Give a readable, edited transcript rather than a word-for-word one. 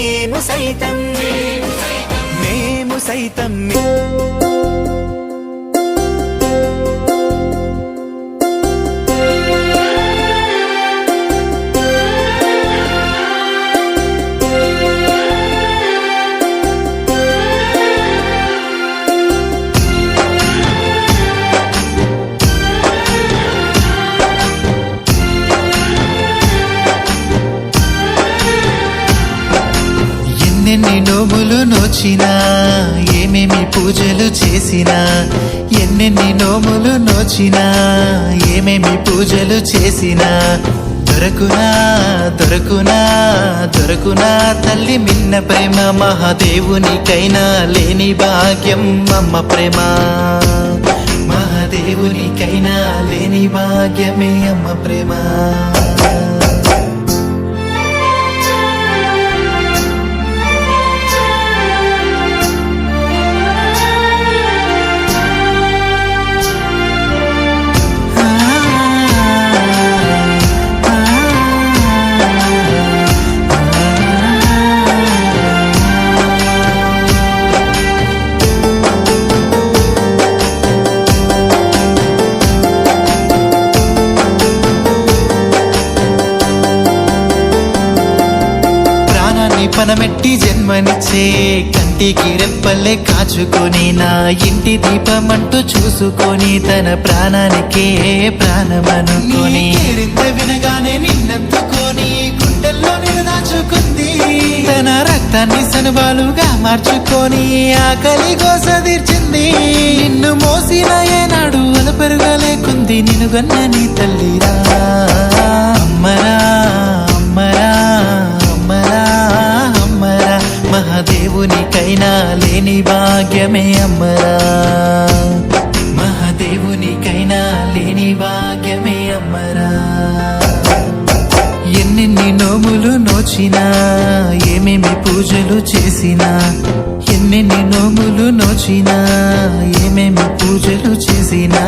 మేము సైతం ఎన్నెన్ని నోములు నోచినా ఏమేమి పూజలు చేసినా ఎన్నెన్ని నోములు నోచినా ఏమేమి పూజలు చేసినా దొరకునా దొరకునా దొరకునా తల్లి మిన్న ప్రేమ మహాదేవునికైనా లేని భాగ్యం అమ్మ ప్రేమ మహాదేవునికైనా లేని భాగ్యమే అమ్మ ప్రేమ పనమెట్టి జన్మనిచ్చే కంటికి రెప్పల్లే కాచుకొని నా ఇంటి దీపమంటూ చూసుకొని తన ప్రాణానికే ప్రాణమనుకొని వినగానే నిన్నెత్తుకొని గుండెల్లో దాచుకుంది తన రక్తాన్ని సనుబాలుగా మార్చుకొని ఆకలి కోస తీర్చింది నిన్ను మోసిన ఏనాడు అలపెరుగలేకుంది నిన్ను గన్న నీ తల్లిరా అమ్మరా అమ్మరా అమ్మరా మహాదేవునికైనా లేని భాగ్యమే అమ్మరా మహాదేవునికైనా లేని భాగ్యమే అమ్మరా ఎన్నెన్ని నోములు నోచినా ఏమేమి పూజలు చేసినా ఎన్నెన్ని నోములు నోచినా ఏమేమి పూజలు చేసినా